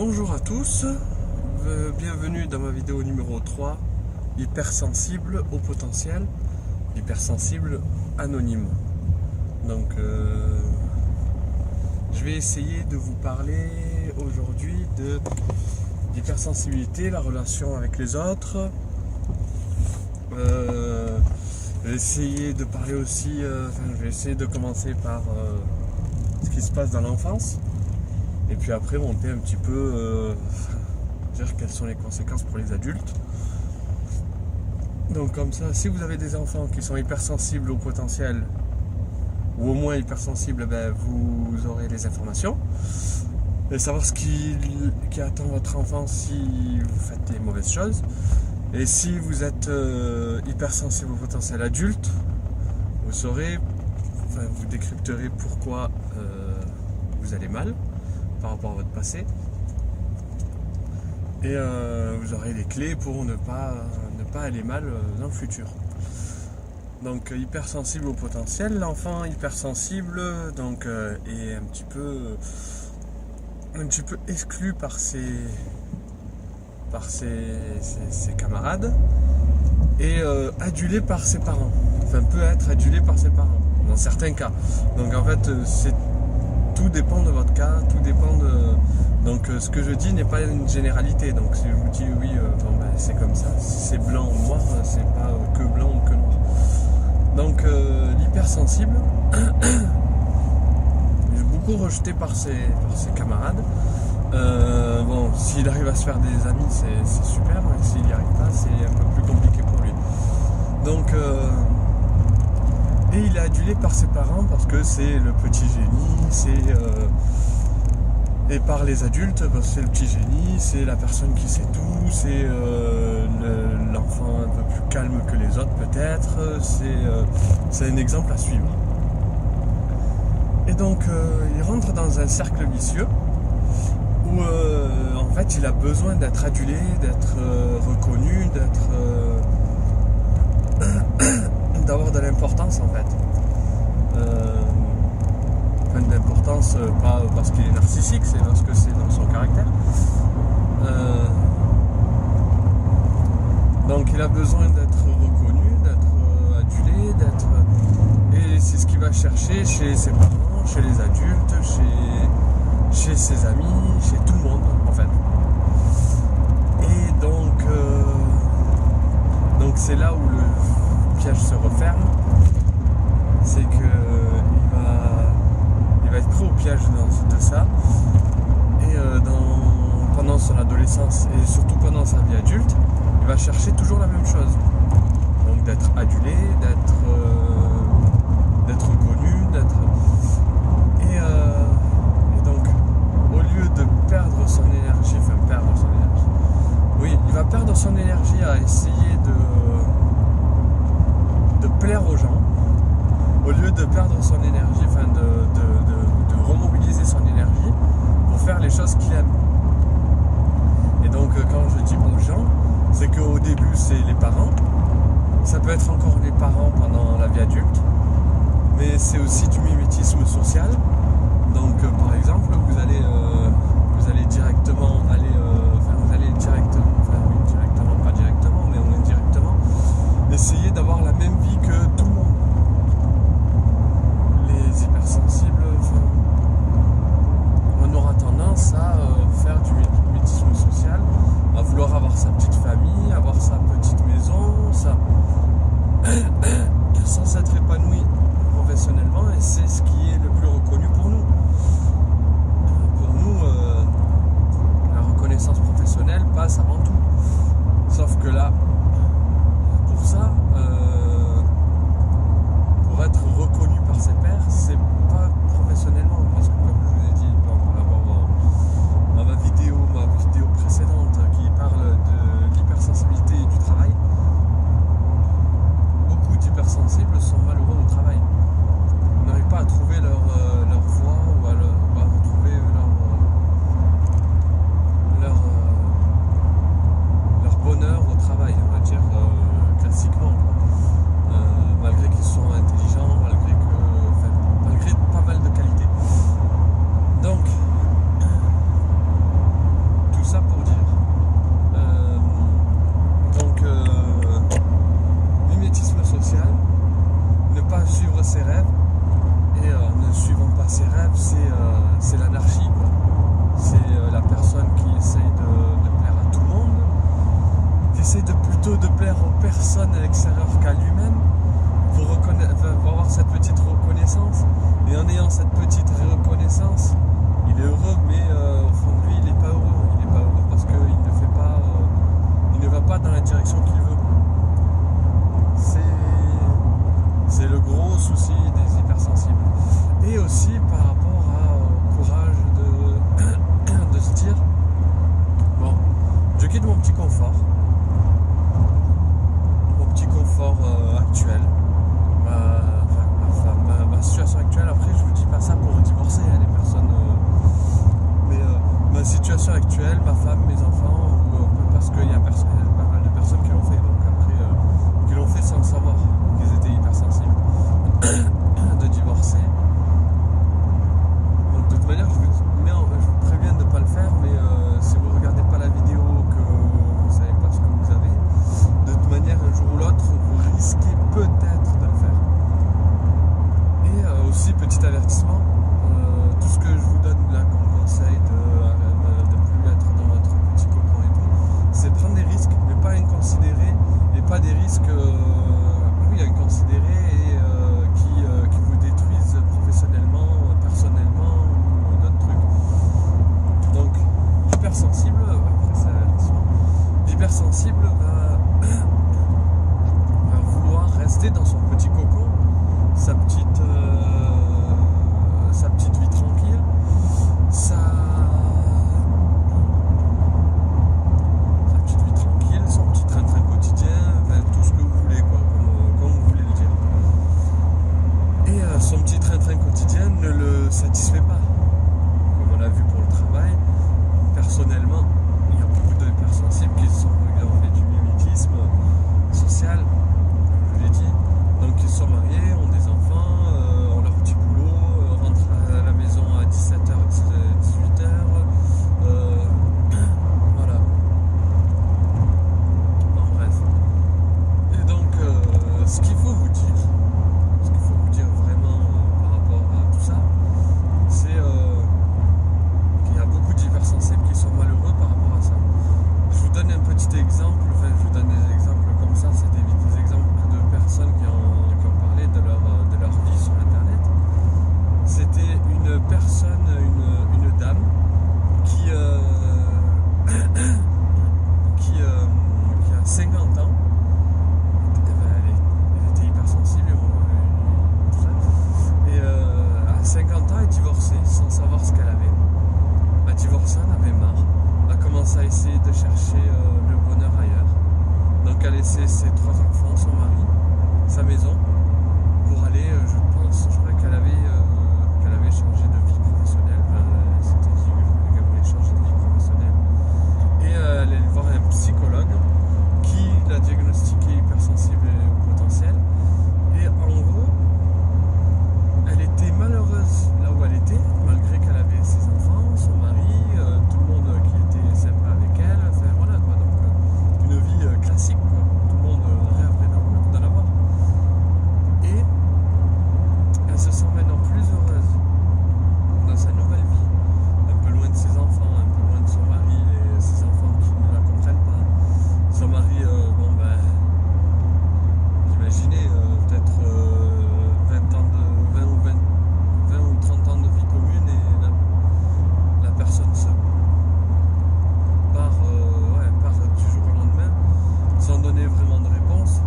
Bonjour à tous, bienvenue dans ma vidéo numéro 3, hypersensible au potentiel, hypersensible anonyme. Donc je vais essayer de vous parler aujourd'hui de l'hypersensibilité, la relation avec les autres. Je vais essayer de parler aussi, je vais essayer de commencer par ce qui se passe dans l'enfance. Et puis après monter un petit peu, dire quelles sont les conséquences pour les adultes. Donc comme ça, si vous avez des enfants qui sont hypersensibles au potentiel, ou au moins hypersensibles, vous aurez les informations. Et savoir ce qui attend votre enfant si vous faites des mauvaises choses. Et si vous êtes hypersensible au potentiel adulte, vous saurez, vous décrypterez pourquoi vous allez mal par rapport à votre passé, et vous aurez les clés pour ne pas aller mal dans le futur. Donc hypersensible au potentiel, l'enfant hypersensible donc est un petit peu exclu par ses camarades et adulé par ses parents, peut être adulé par ses parents dans certains cas. Donc en fait tout dépend de votre cas, tout dépend de... Donc ce que je dis n'est pas une généralité. Donc si je vous dis oui, c'est comme ça, si c'est blanc ou noir, c'est pas que blanc ou que noir. Donc l'hypersensible est beaucoup rejeté par ses camarades. S'il arrive à se faire des amis, c'est super, mais s'il n'y arrive pas, c'est un peu plus compliqué pour lui. Donc et il est adulé par ses parents parce que c'est le petit génie, et par les adultes parce que c'est le petit génie, c'est la personne qui sait tout, c'est l'enfant un peu plus calme que les autres peut-être, c'est un exemple à suivre. Et donc il rentre dans un cercle vicieux où en fait il a besoin d'être adulé, d'être reconnu, d'avoir de l'importance en fait. De l'importance, pas parce qu'il est narcissique, c'est parce que c'est dans son caractère. Donc il a besoin d'être reconnu, d'être adulé, et c'est ce qu'il va chercher chez ses parents, chez les adultes, chez ses amis, chez tout le monde en fait. Et donc c'est là où le piège se referme, c'est que il va être pris au piège de ça, et pendant son adolescence et surtout pendant sa vie adulte, il va chercher toujours la même chose, donc d'être adulé, d'être reconnu, et donc au lieu de perdre son énergie, il va perdre son énergie à essayer de plaire aux gens, au lieu de perdre son énergie, de remobiliser son énergie pour faire les choses qu'il aime. Et donc quand je dis aux gens, c'est qu'au début c'est les parents, ça peut être encore les parents pendant la vie adulte, mais c'est aussi du mimétisme social. Donc par exemple vous allez directement essayer d'avoir la même vie que tout le monde. Les hypersensibles, on aura tendance à faire du mimétisme social, à vouloir avoir sa petite famille, avoir sa petite maison, sans s'être épanoui professionnellement, et c'est ce qui est le plus reconnu pour nous. Pour nous, plutôt de plaire aux personnes à l'extérieur qu'à lui-même pour avoir cette petite reconnaissance. Et en ayant cette petite reconnaissance, il est heureux, mais au fond de lui, il n'est pas heureux. Il n'est pas heureux parce qu'il ne va pas dans la direction qu'il veut. C'est le gros souci des hypersensibles. Et aussi par rapport au courage de se dire, bon, je quitte mon petit confort actuel, ma situation actuelle. Après, je vous dis pas ça pour divorcer les personnes, mais ma situation actuelle, ma femme, mes enfants, parce qu'il y a pas mal de personnes qui l'ont fait, donc après, qui l'ont fait sans le savoir, qu'ils étaient hypersensibles, de divorcer. Donc de toute manière, je vous préviens de ne pas le faire, mais si vous ne regardez pas la vidéo, que vous ne savez pas ce que vous avez, de toute manière, un jour ou l'autre, vous risquez peut-être de le faire. Et aussi, petit avertissement, tout ce que je vous donne là comme conseil de plus être dans votre petit cocon et tout, c'est prendre des risques, mais pas inconsidérés, et pas des risques inconsidérés et qui vous détruisent professionnellement, personnellement ou d'autres trucs. Donc, l'hypersensible, après c'est avertissement, l'hypersensible va vouloir rester dans son petit cocon, sa petite vie tranquille, sa petite vie tranquille, son petit train-train quotidien, tout ce que vous voulez, quoi, comme vous voulez le dire. Et son petit train-train quotidien ne le satisfait pas. Comme on l'a vu pour le travail, personnellement, il y a beaucoup d'hypersensibles qui ont fait du mimétisme social, comme je vous l'ai dit. Donc ils sont mariés, ont des enfants, ont leur petit boulot, rentrent à la maison à 17h, 18h. Voilà. En bref. Et donc, ce qu'il faut vous dire vraiment par rapport à tout ça, c'est qu'il y a beaucoup d'hypersensibles qui sont malheureux par rapport à ça. Je vous donne un petit exemple, je vous donne des exemples comme ça, c'est des exemples de personnes qui ont parlé de leur vie sur Internet. C'était une personne, une dame qui a 50 ans. Elle était hypersensible et tout ça. Et à 50 ans, elle est divorcée sans savoir ce qu'elle avait. Elle a divorcé, elle en avait marre. Elle a commencé à essayer de chercher le bonheur ailleurs. Donc elle a laissé ses 3 enfants, son mari, sa maison, pour aller, je crois qu'elle avait changé de vie professionnelle. Elle s'était dit qu'elle voulait changer de vie professionnelle. Et elle est allée voir un psychologue qui l'a diagnostiqué hypersensible au potentiel. Et en gros, elle était malheureuse là où elle était, malgré qu'elle avait ses enfants, son mari, tout le monde qui était sympa avec elle. Enfin voilà quoi, donc une vie classique quoi. Tout le monde rêverait d'en avoir. Et elle se sent maintenant plus heureuse dans sa nouvelle vie, un peu loin de ses enfants, un peu loin de son mari et ses enfants qui ne la comprennent pas. Son mari, imaginez peut-être 20 ou 30 ans de vie commune et la personne se part du jour au lendemain sans donner vraiment de réponse.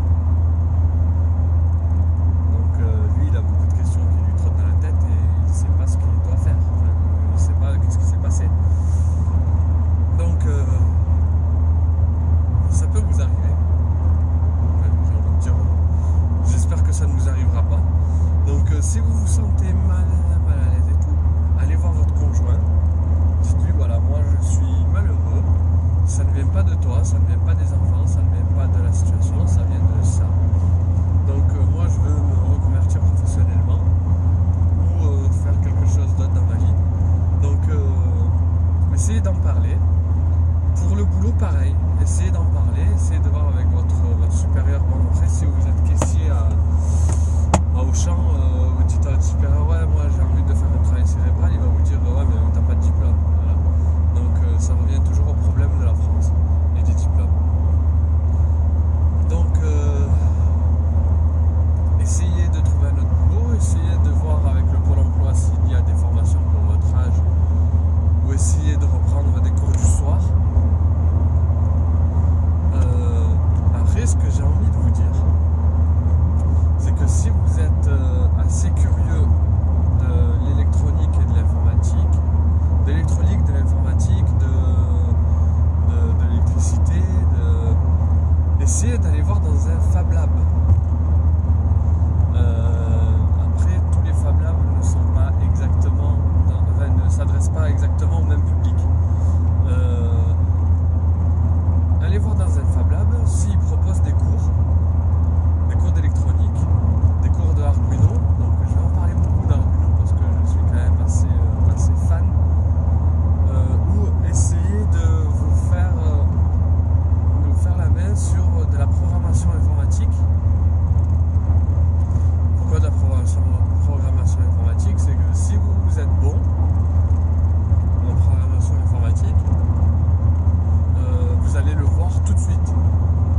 Donc lui il a beaucoup de questions qui lui trottent dans la tête et il ne sait pas ce qu'il doit faire. Enfin, il ne sait pas qu'est-ce qui s'est passé. Donc ça peut vous arriver. J'ai envie de dire, j'espère que ça ne vous arrivera pas. Donc si vous vous sentez mal à l'aise et tout, allez voir votre conjoint. Dites-lui voilà, moi je suis malheureux. Ça ne vient pas de toi, ça ne vient pas des enfants, ça ne vient pas de la situation, ça vient de ça. Donc moi je veux me reconvertir professionnellement ou faire quelque chose d'autre dans ma vie. Donc essayez d'en parler. Pour le boulot pareil, essayez d'en parler, essayez de voir avec votre supérieur. Bon après si vous êtes caissier à Auchan, vous dites à votre supérieur ouais moi j'ai envie de faire un travail cérébral, il va vous dire ouais mais t'as pas de diplôme. Voilà. Donc ça revient toujours au problème de la France et des diplômes. essayer de reprendre des cours du soir. Après, ce que j'ai envie de vous dire, c'est que si vous êtes assez curieux de l'électronique et de l'informatique, de l'électricité, essayez d'aller voir dans un Fab Lab. Après, tous les Fab Labs ne s'adressent pas exactement au même public. Allez voir dans un Fab Lab s'ils proposent des cours d'électronique, des cours de Arduino. Donc je vais en parler beaucoup d'Arduino parce que je suis quand même assez fan. Ou essayer de vous faire la main sur de la programmation informatique. Pourquoi de la programmation informatique? C'est que si vous êtes bon en programmation informatique, vous allez le voir tout de suite.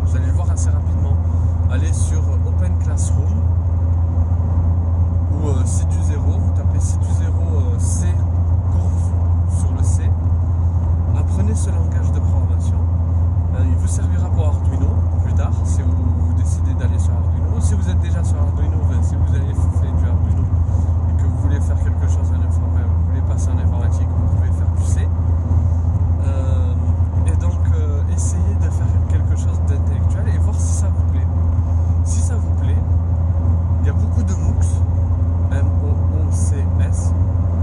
Vous allez le voir assez rapidement. Allez sur Open Classroom ou C20, vous tapez C20 C, cours sur le C. Apprenez ce langage de programmation. Il vous servira pour Arduino plus tard, si vous décidez d'aller sur Arduino. Si vous êtes déjà sur Arduino, si vous avez fait du Arduino et que vous voulez faire quelque chose en informatique, vous voulez passer en informatique, vous pouvez faire du C. Et donc, essayez de faire quelque chose d'intellectuel et voir si ça vous plaît. Si ça vous plaît, il y a beaucoup de MOOCs, M-O-O-C-S,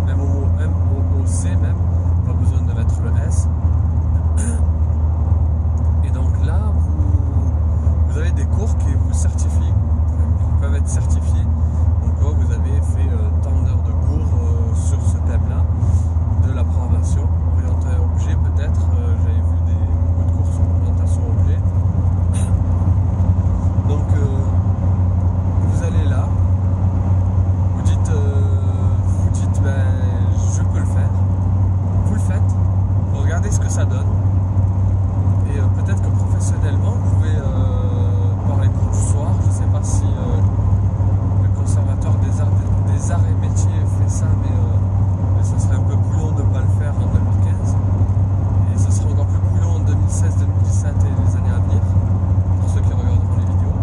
M-O-O-C même, pas besoin de mettre le S. Et donc là, vous avez des cours qui vous certifient, qui peuvent être certifiés. Donc vous avez fait tant d'heures de cours sur ce thème-là, de la programmation, orienté objet peut-être. J'avais vu beaucoup de cours sur l'orientation objet. Donc vous allez là, vous dites ben, je peux le faire, vous le faites, vous regardez ce que ça donne. Et peut-être que professionnellement, vous pouvez, par les cours du soir, je ne sais pas si le conservatoire des arts et métiers fait ça, mais ça serait un peu plus long de ne pas le faire en 2015. Et ça sera encore plus long en 2016, 2017 et les années à venir, pour ceux qui regarderont les vidéos.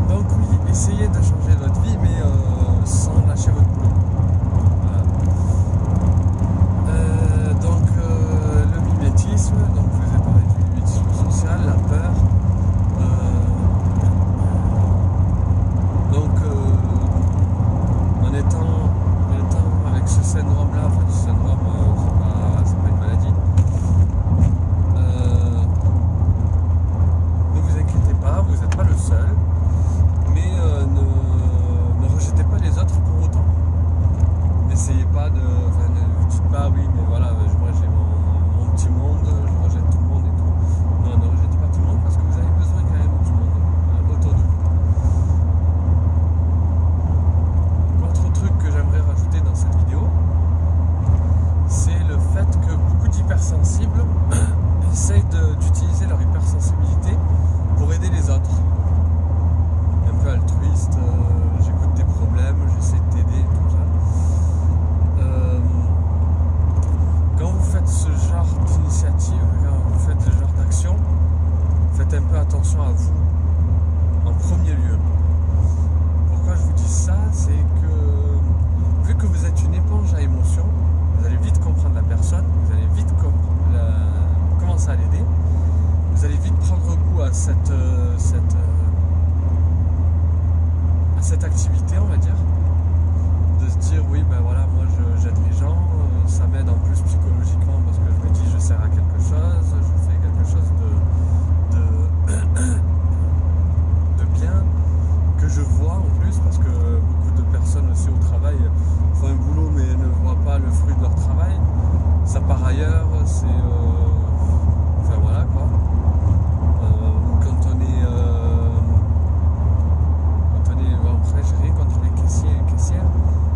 Donc oui, essayez de changer votre vie, mais sans lâcher votre boulot. Le mimétisme, donc je vous ai parlé du mimétisme social, la peur. En étant avec ce syndrome-là, enfin ce syndrome, c'est pas une maladie. Ne vous inquiétez pas, vous n'êtes pas le seul, mais ne rejetez pas les autres pour autant. N'essayez pas ne dites pas oui mais voilà moi j'ai mon petit monde, je rejette tout le monde et tout. Non, ne rejetez pas tout le monde parce que vous avez besoin quand même du monde autour de vous. Autre truc que j'aimerais rajouter dans cette vidéo, c'est le fait que beaucoup d'hypersensibles essayent d'utiliser leur hypersensibilité pour aider les autres. Un peu altruiste, j'écoute tes problèmes, j'essaie de t'aider, tout ça. Quand vous faites ce genre d'initiative, quand vous faites ce genre d'action, faites un peu attention à vous en premier lieu. Pourquoi je vous dis ça? C'est que vu que vous êtes une éponge à émotions, vous allez vite comprendre la personne, vous allez vite commencer à l'aider, vous allez vite prendre goût à cette activité, on va dire. De se dire oui ben voilà, moi j'aide les gens, ça m'aide en plus psychologiquement parce que je me dis je sers à quelque chose, je fais quelque chose de bien, que je vois en plus parce que beaucoup de personnes aussi au travail font un boulot mais ne voient pas le fruit de leur travail. Ça par ailleurs c'est enfin voilà quoi. Quand on est après j'ai rien contre les caissiers et caissières.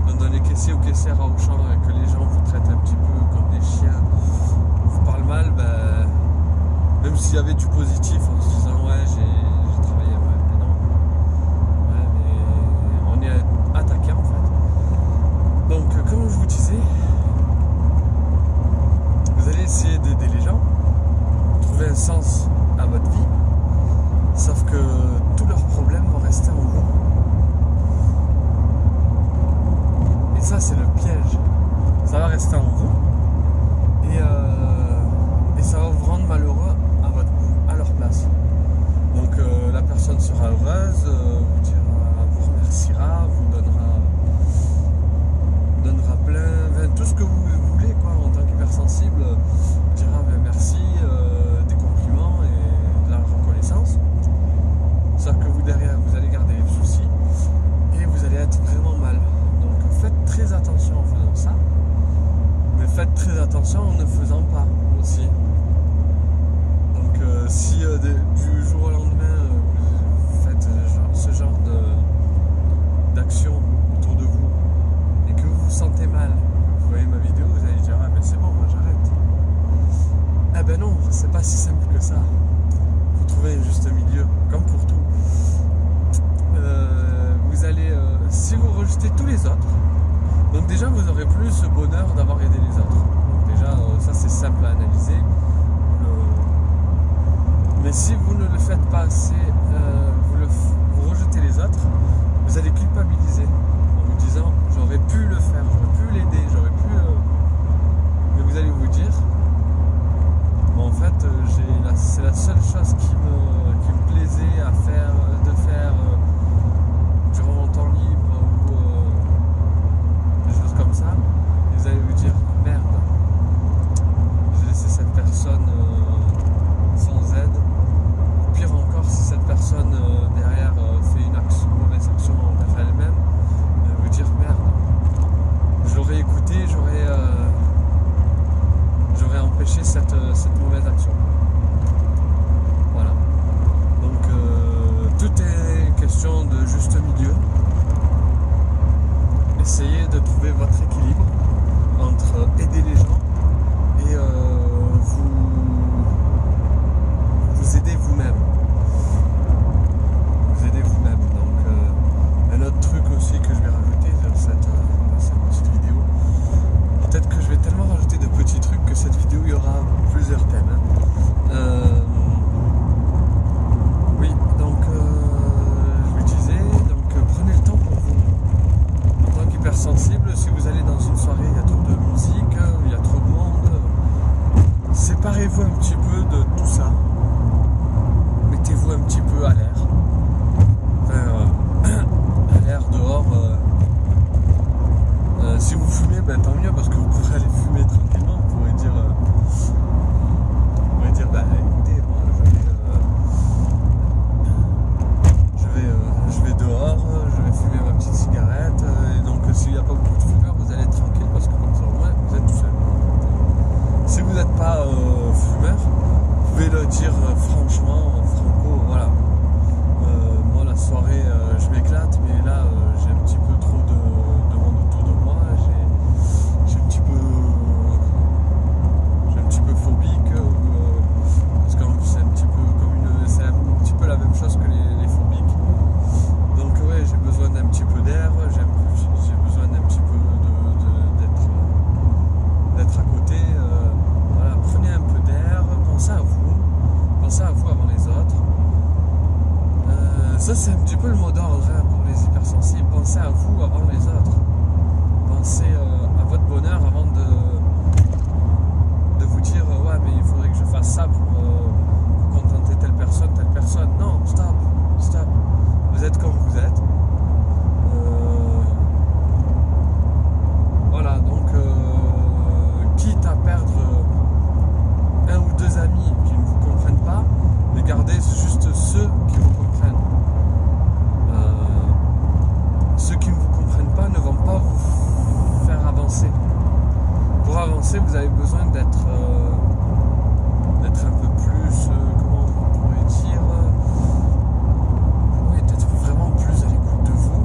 Quand on est caissier ou caissière à Auchan et que les gens vous traitent un petit peu comme des chiens, vous parlent mal, ben, même s'il y avait du positif en se disant ouais j'ai travaillé, ouais, mais non. Ouais, mais on est attaqué en fait. ça va rester en vous et ça va vous rendre malheureux à leur place. Donc la personne sera heureuse, vous remerciera, vous donnera plein, tout ce que vous voulez quoi, en tant qu'hypersensible, vous dira merci, des compliments et de la reconnaissance. Sauf que vous derrière, vous allez garder les soucis et vous allez être vraiment mal. Donc faites très attention en faisant ça, mais faites très attention en ne faisant pas aussi. Donc si du jour au lendemain vous faites ce genre d'action autour de vous et que vous vous sentez mal, vous voyez ma vidéo, vous allez dire ah ben c'est bon, moi j'arrête. Eh ben non, c'est pas si simple que ça. Faut trouver un juste milieu, comme pour tout. Vous allez, si vous rejetez tous les autres, donc déjà vous aurez plus ce bonheur d'avoir aidé les autres. Donc déjà ça c'est simple à analyser. Mais si vous ne le faites pas assez, vous rejetez les autres, vous allez culpabiliser en vous disant j'aurais pu le faire, j'aurais pu l'aider, j'aurais pu. Mais vous allez vous dire bon, en fait c'est la seule chose qui me plaisait à faire, de faire durant mon temps libre ou des choses comme ça. Et vous allez vous dire merde, j'ai laissé cette personne sans aide. Pire encore, si cette personne derrière fait une mauvaise action envers elle-même, vous dire merde, je l'aurais écouté, j'aurais empêché cette mauvaise action. Voilà. Donc tout est question de juste milieu. Essayez de trouver votre équilibre entre aider les gens et vous aider vous-même. Vous aidez vous-même. Donc un autre truc aussi que je vais rajouter dans cette petite vidéo. Peut-être que je vais tellement rajouter de petits trucs que cette vidéo il y aura plusieurs thèmes. Oui, donc je vous disais, prenez le temps pour vous. En tant qu'hypersensible, si vous allez dans une soirée, il y a trop de musique, il y a trop de monde, séparez-vous un petit peu de tout ça. Mettez-vous un petit peu à l'air. À l'air dehors. Si vous fumez, ben, tant mieux parce que vous pourrez aller fumer tranquillement. Vous pourrez dire bah écoutez, moi je vais dehors, je vais fumer ma petite cigarette. Et donc s'il n'y a pas beaucoup de fumeurs, vous allez être tranquille parce que comme ça au moins vous êtes tout seul. Si vous n'êtes pas fumeur, vous pouvez le dire franchement, franco, voilà. Moi la soirée je m'éclate, mais là j'ai un petit peu trop de monde autour de moi, j'ai un petit peu phobique, parce que c'est un petit peu la même chose que les phobiques. Donc ouais, j'ai besoin d'un petit peu d'air, j'ai besoin d'un petit peu d'être à côté. Voilà, prenez un peu d'air, pensez à vous avant les autres. Ça c'est un petit peu le mot d'ordre pour les hypersensibles. Pensez à vous avant les autres. Pensez à votre bonheur avant de vous dire ouais mais il faudrait que je fasse ça pour contenter telle personne. Non, stop. Vous êtes comme vous êtes. Voilà, donc quitte à perdre un ou deux amis qui ne vous comprennent pas, mais gardez juste ceux qui vous comprennent. Ceux qui ne vous comprennent pas ne vont pas vous faire avancer. Pour avancer, vous avez besoin d'être un peu plus, comment on pourrait dire, d'être vraiment plus à l'écoute de vous,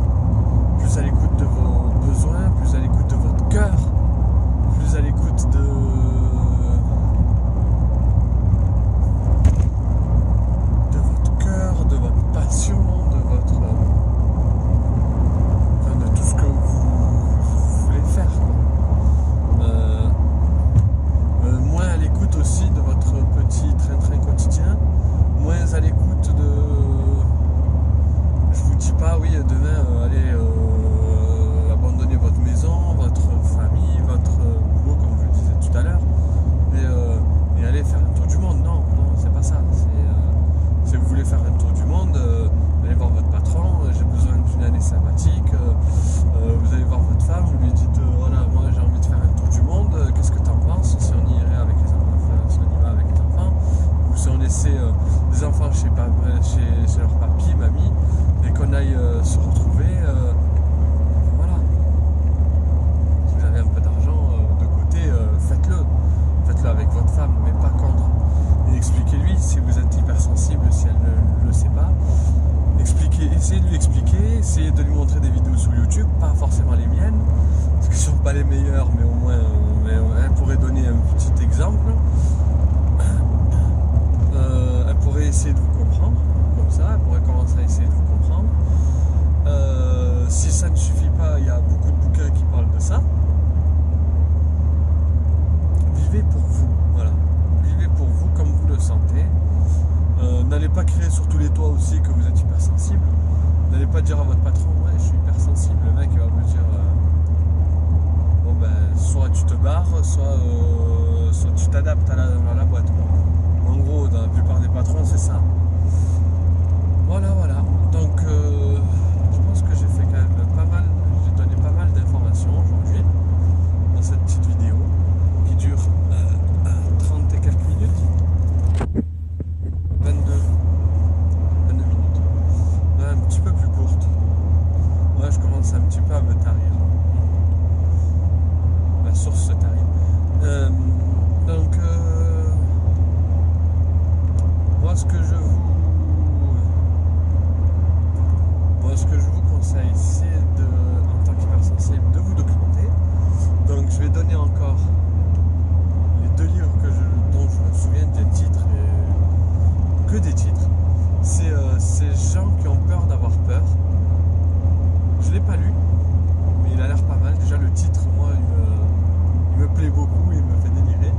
plus à l'écoute de vos besoins, plus à l'écoute de votre cœur, plus à l'écoute de votre cœur, de votre passion, de tout ce que vous voulez faire, quoi. Moins à l'écoute aussi de votre petit train-train quotidien, moins à l'écoute si vous êtes hypersensible, si elle ne le sait pas. Essayez de lui expliquer, essayez de lui montrer des vidéos sur YouTube, pas forcément les miennes, parce qu'elles ne sont pas les meilleures, mais au moins elle pourrait donner un petit exemple. Elle pourrait essayer de vous comprendre, comme ça, elle pourrait commencer à essayer de vous comprendre. Si ça ne suffit pas, il y a beaucoup de bouquins qui parlent de ça. Vivez pour vous, voilà. Vivez pour vous comme vous le sentez. N'allez pas crier sur tous les toits aussi que vous êtes hypersensible. N'allez pas dire à votre patron, ouais, je suis hypersensible. Le mec va vous dire, bon ben, soit tu te barres, soit tu t'adaptes à la boîte. En gros, dans la plupart des patrons, c'est ça. Voilà. Donc, je pense que j'ai fait quand même pas mal, j'ai donné pas mal d'informations aujourd'hui dans cette petite vidéo qui dure 30 et quelques minutes. 22 minutes. Ouais, un petit peu plus courte. Ouais, je commence un petit peu à me tarir. La source se tarit. Donc, moi, ce que je vous conseille, c'est en tant qu'hypersensible, de vous documenter. Donc, je vais donner encore les 2 livres dont je me souviens des titres, que des titres. C'est ces gens qui ont peur d'avoir peur. Je ne l'ai pas lu, mais il a l'air pas mal. Déjà, le titre, moi, il me plaît beaucoup, il me fait délirer.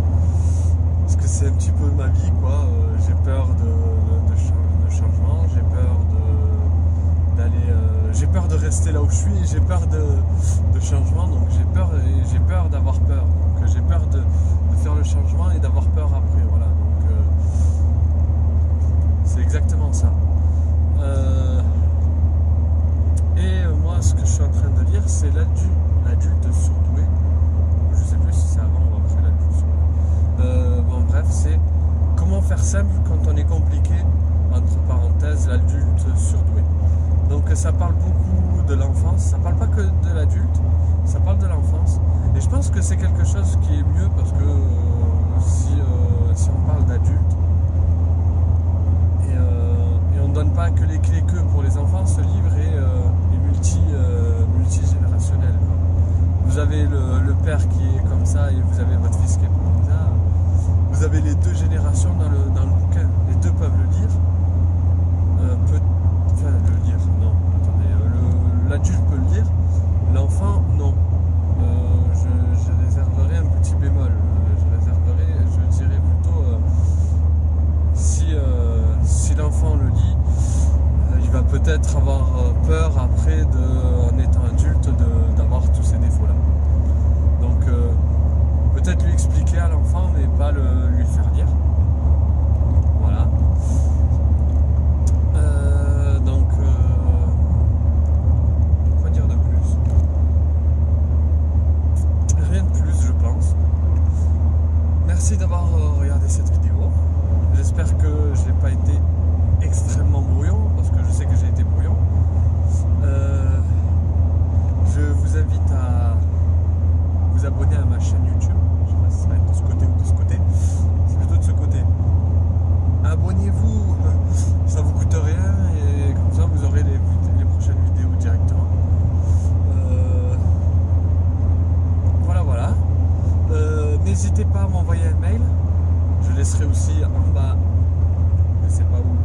Parce que c'est un petit peu ma vie, quoi. J'ai peur de changement, j'ai peur de rester là où je suis, et j'ai peur de changement, donc j'ai peur d'avoir peur. Donc j'ai peur de faire le changement et d'avoir peur après, voilà. Donc c'est exactement ça. Et moi, ce que je suis en train de lire, c'est l'adulte surdoué. Je sais plus si c'est avant ou après l'adulte surdoué. Bon, bref, c'est comment faire simple quand on est compliqué, entre parenthèses, l'adulte surdoué. Donc ça parle beaucoup de l'enfance, ça parle pas que de l'adulte, ça parle de l'enfance. Et je pense que c'est quelque chose qui est mieux parce que si on parle d'adulte et on ne donne pas que les clés que pour les enfants, ce livre est multigénérationnel. Vous avez le père qui est comme ça et vous avez votre fils qui est comme ça. Vous avez les 2 générations dans le bouquin. Les 2 peuvent le lire. L'adulte peut le lire, l'enfant non. Je réserverai un petit bémol. Je dirais plutôt si l'enfant le lit, il va peut-être avoir peur après en étant adulte d'avoir tous ces défauts-là. Donc peut-être lui expliquer à l'enfant mais pas lui faire lire. Voilà. Merci d'avoir regardé cette vidéo. J'espère que je n'ai pas été extrêmement brouillon, parce que je sais que j'ai été brouillon. Je vous invite à vous abonner à ma chaîne YouTube. Je sais pas si ça va être de ce côté ou de ce côté. C'est plutôt de ce côté. Abonnez-vous, ça vous coûte rien et comme ça vous aurez les prochaines vidéos directement. Voilà. N'hésitez pas à m'envoyer un mail. Je laisserai aussi en bas, je ne sais pas où,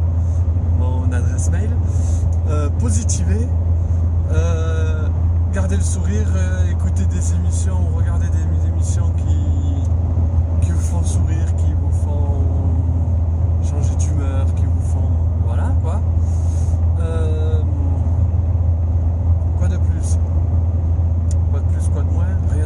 mon adresse mail. Positivez, gardez le sourire, écoutez des émissions, regardez des émissions qui vous font sourire, qui vous font changer d'humeur, qui vous font... Voilà quoi. Quoi de plus, quoi de moins, rien.